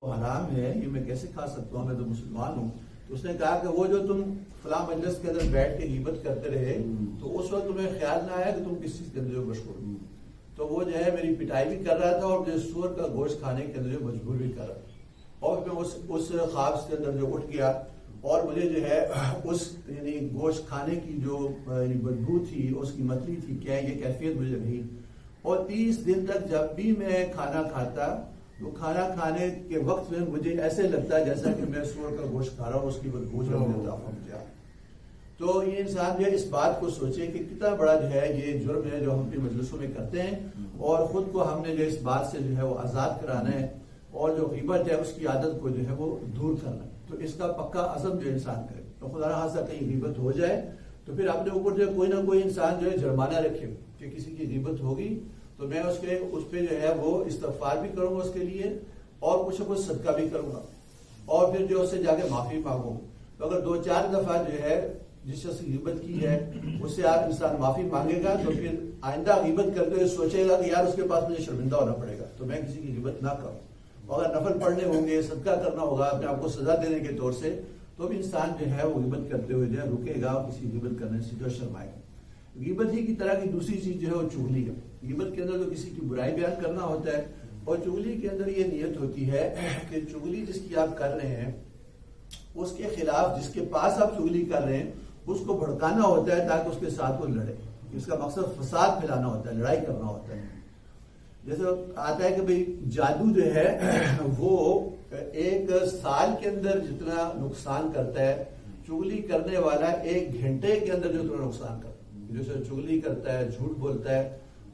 حرام ہے، یہ میں کیسے کھا سکتا ہوں، میں تو مسلمان ہوں. تو اس نے کہا کہ وہ جو تم فلاں مجلس کے اندر بیٹھ کے غیبت کرتے رہے تو اس وقت تمہیں خیال نہ آیا کہ تم کس چیز کے اندر مشغول ہو. تو وہ جو ہے میری پٹائی بھی کر رہا تھا اور جو سور کا گوشت کھانے کے اندر مجبور بھی کر رہا تھا. اور میں اس خواب کے اندر جو اٹھ گیا اور مجھے جو ہے اس یعنی گوشت کھانے کی جو بدبو تھی، اس کی متلی تھی، کیا یہ کیفیت مجھے رہی. اور 30 دن تک جب بھی میں کھانا کھاتا تو کھانا کھانے کے وقت میں مجھے ایسے لگتا ہے جیسا کہ میں سور کا گوشت کھا رہا ہوں، اس کی بدبو جو مجھے پہنچ جائے. تو یہ انسان جو ہے اس بات کو سوچے کہ کتنا بڑا جو ہے یہ جرم ہے جو ہم اپنی مجلسوں میں کرتے ہیں، اور خود کو ہم نے جو اس بات سے جو ہے وہ آزاد کرانا ہے اور جو غیبت ہے اس کی عادت کو جو ہے وہ دور کرنا ہے. تو اس کا پکا عزم جو انسان کرے تو خدا نہ خواستہ کہیں غیبت ہو جائے تو پھر اپنے اوپر جو کوئی نہ کوئی انسان جو ہے جرمانہ رکھے کہ کسی کی غیبت ہوگی تو میں اس پہ جو ہے وہ استغفار بھی کروں گا اس کے لیے اور کچھ نہ کچھ صدقہ بھی کروں گا اور پھر جو اس سے جا کے معافی مانگوں. تو اگر 2-4 دفعہ جو ہے جس شخص کی غیبت کی ہے اس سے آپ انسان معافی مانگے گا تو پھر آئندہ غیبت کرتے ہوئے سوچے گا کہ یار اس کے پاس مجھے شرمندہ ہونا پڑے گا تو میں کسی کی غیبت نہ کروں. اگر نفل پڑھنے ہوں گے، صدقہ کرنا ہوگا اپنے آپ کو سزا دینے کے طور سے، تو بھی انسان جو ہے وہ غیبت کرتے ہوئے جو ہے رکے گا اور کسی غیبت کرنے سے جو شرمائے گا. غیبت ہی کی طرح کی دوسری چیز جو ہے وہ چغلی ہے. غیبت کے اندر تو کسی کی برائی بیان کرنا ہوتا ہے اور چغلی کے اندر یہ نیت ہوتی ہے کہ چغلی جس کی آپ کر رہے ہیں اس کے خلاف جس کے پاس آپ چغلی کر رہے ہیں اس کو بھڑکانا ہوتا ہے تاکہ اس کے ساتھ وہ لڑے. اس کا مقصد فساد پھیلانا ہوتا ہے، لڑائی کرنا ہوتا ہے. جیسے آتا ہے کہ بھئی جادو جو ہے وہ ایک سال کے اندر جتنا نقصان کرتا ہے چغلی کرنے والا 1 گھنٹے کے اندر جو اتنا نقصان کرتا ہے. جیسے چغلی کرتا ہے، جھوٹ بولتا ہے،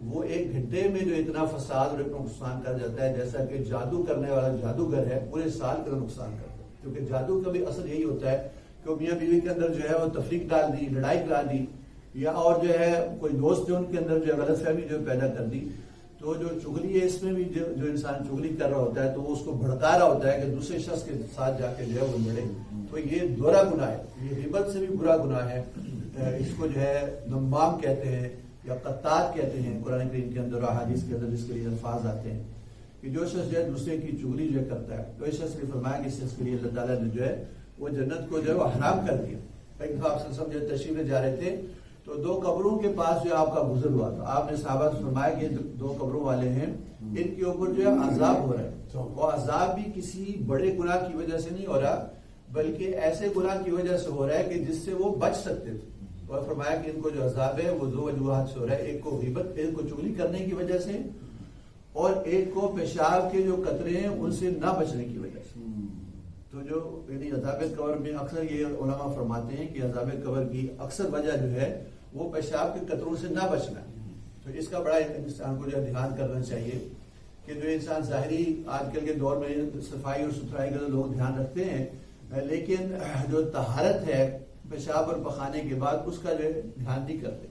وہ 1 گھنٹے میں جو اتنا فساد اور اتنا نقصان کر جاتا ہے جیسا کہ جادو کرنے والا جادوگر ہے پورے سال کا نقصان کرتا ہے. کیونکہ جادو کا بھی اثر یہی ہوتا ہے کہ میاں بیوی کے اندر جو ہے وہ تفریق ڈال دی، لڑائی ڈال دی، یا اور جو ہے کوئی دوست جو ان کے اندر جو غلط فہمی جو پیدا کر دی. تو جو چغلی ہے اس میں بھی جو انسان چغلی کر رہا ہوتا ہے تو وہ اس کو بھڑکا رہا ہوتا ہے کہ دوسرے شخص کے ساتھ جا کے جو ہے وہ لڑے. تو یہ دوہرا گناہ ہے، یہ غیبت سے بھی برا گناہ ہے. اس کو جو ہے نمام کہتے ہیں یا قطات کہتے ہیں قرآن کریم کے اندر، احادیث کے اندر جس کے لیے الفاظ آتے ہیں کہ جو شخص جو ہے دوسرے کی چغلی جو کرتا ہے تو اس شخص نے فرمایا کہ اس شخص کے لیے اللہ تعالیٰ نے جو ہے وہ جنت کو جو ہے وہ حرام کر دیا. ایک دفعہ آپ سے جو تشریف میں جا رہے تھے تو 2 قبروں کے پاس جو آپ کا گزر ہوا تھا، آپ نے صحابہ سے فرمایا کہ 2 قبروں والے ہیں، ان کے اوپر جو ہے عذاب ہو رہا ہے. اور عذاب بھی کسی بڑے گناہ کی وجہ سے نہیں ہو رہا بلکہ ایسے گناہ کی وجہ سے ہو رہا ہے کہ جس سے وہ بچ سکتے تھے. اور فرمایا کہ ان کو جو عذاب ہے وہ 2 وجوہات سے ہو رہا ہے. ایک کو غیبت، ایک کو چغلی کرنے کی وجہ سے، اور ایک کو پیشاب کے جو قطرے ہیں ان سے نہ بچنے کی وجہ سے. تو جو یعنی عذاب قبر میں اکثر یہ علماء فرماتے ہیں کہ عذاب قبر کی اکثر وجہ جو ہے وہ پیشاب کے قطروں سے نہ بچنا ہے. تو اس کا بڑا انسان کو جو دھیان کرنا چاہیے کہ جو انسان ظاہری آج کل کے دور میں صفائی اور ستھرائی کا لوگ دھیان رکھتے ہیں لیکن جو طہارت ہے پیشاب اور پخانے کے بعد اس کا جو دھیان نہیں کرتے.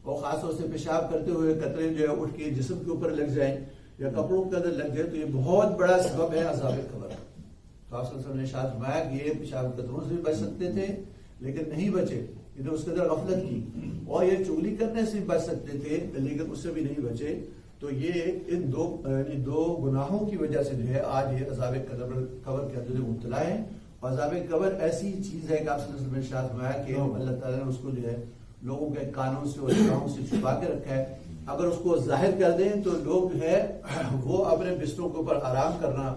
اور خاص طور سے پیشاب کرتے ہوئے قطرے جو ہے اٹھ کے جسم کے اوپر لگ جائیں یا کپڑوں کے اندر لگ جائے تو یہ بہت بڑا سبب ہے عذاب قبر. تو آپ صلی اللہ علیہ وسلم نے ارشاد فرمایا کہ یہ پیشاب قطروں سے بھی بچ سکتے تھے لیکن نہیں بچے، انہوں نے اس کے اندر غفلت کی، اور یہ چغلی کرنے سے بھی بچ سکتے تھے لیکن اس سے بھی نہیں بچے. تو یہ ان 2 گناہوں کی وجہ سے جو ہے آج یہ عذاب قبر کے اندر مبتلا ہے. عذاب قبر ایسی چیز ہے کہ آپ صلی اللہ علیہ وسلم نے ارشاد فرمایا کہ اللہ تعالیٰ نے اس کو جو ہے لوگوں کے کانوں سے اور نگاہوں سے چھپا کے رکھا ہے. اگر اس کو ظاہر کر دیں تو لوگ جو ہے وہ اپنے بستروں کے اوپر آرام کرنا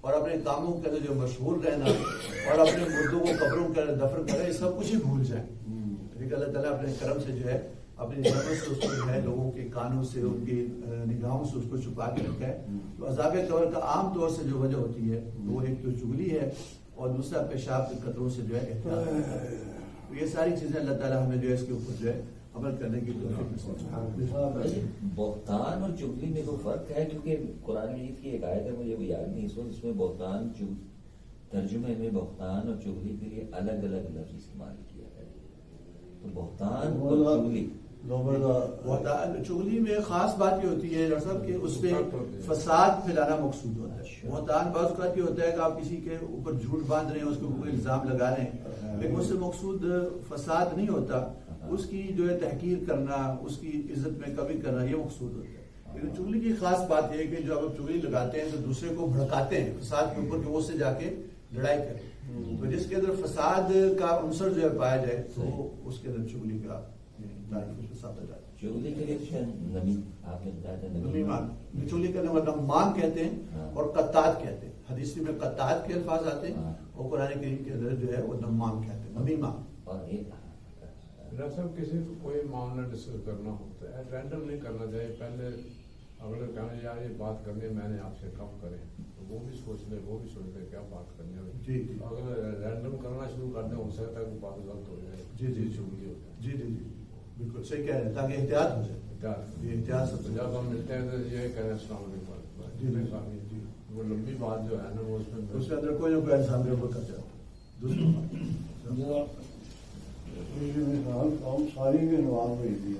اور اپنے کاموں کے اندر جو مشغول رہنا اور اپنے مردوں کو قبروں کے اندر دفن کرنا یہ سب کچھ ہی بھول جائیں. لیکن اللہ تعالیٰ اپنے کرم سے جو ہے اپنی نعمت سے اس کو جو ہے لوگوں کے کانوں سے ان کی نگاہوں سے اس کو چھپا کے رکھا ہے. تو عذاب قبر کا عام طور سے جو وجہ ہوتی ہے وہ ایک تو چغلی ہے اور دوسرا پیشاب کے قطروں سے جو ہے احتیاط ہے. یہ ساری چیزیں اللہ تعالیٰ ہمیں جو ہے اس کے اوپر جو ہے عمل کرنے کی توفیق نصیب فرمائے. بہتان اور چغلی میں کوئی فرق ہے؟ کیونکہ قرآن مجید کی ایک آیت ہے مجھے وہ یاد نہیں اس وقت، اس میں بہتان ترجمے میں بہتان اور چغلی کے لیے الگ الگ لفظ استعمال کیا ہے. تو بہتان اور چغلی چغلی میں خاص بات یہ ہوتی ہے ڈاکٹر صاحب کہ اس پہ فساد پھیلانا مقصود ہوتا ہے. بہتان بعض اوقات یہ ہوتا ہے کہ آپ کسی کے اوپر جھوٹ باندھ رہے ہیں، اس کے اوپر الزام لگا رہے ہیں لیکن اس سے مقصود فساد نہیں ہوتا، اس کی جو ہے تحقیر کرنا، اس کی عزت میں کمی کرنا یہ مقصود ہوتا ہے. لیکن چغلی کی خاص بات یہ ہے کہ جب آپ چغلی لگاتے ہیں تو دوسرے کو بھڑکاتے ہیں فساد کے اوپر کہ وہ اس سے جا کے لڑائی کرے. تو جس کے اندر فساد کا عنصر جو ہے پایا جائے تو اس کے اندر چغلی کا تعریف اس میں ساتھ جاتا ہے. چغلی کے لیے نمی آپ نے بتایا تھا نمیمان چغلی کا نمام کہتے ہیں اور قطات کہتے ہیں. حدیث میں قطات کے الفاظ آتے ہیں اور قرآن کریم کے اندر جو ہے وہ نمام کہتے ہیں. نمیمان اور ایک صاحب کسی کو کوئی معاملہ ڈسکس کرنا ہوتا ہے رینڈم نہیں کرنا چاہیے. پہلے اگر کہنا یار یہ بات کرنی ہے میں نے آپ سے کب کریں تو وہ بھی سوچ لے وہ بھی سوچ لے کیا بات کرنی ہے. جی اگر رینڈم کرنا شروع کر دیں ہو سکتا ہے کہ بات غلط ہو جائے. جی چغلی ہوتا ہے. جی بالکل صحیح کہہ رہے ہیں تاکہ احتیاط ہو جائے. یہ احتیاط سب سے جب ہم ملتے ہیں تو یہ کہہ رہے ہیں السلام علیکم. وہ لمبی بات جو ہے نا وہ اس کے اندر کوئی نہ کوئی انسان کے اوپر کر جاتا ہے. ہم ساری کے نواز ہوئی تھی.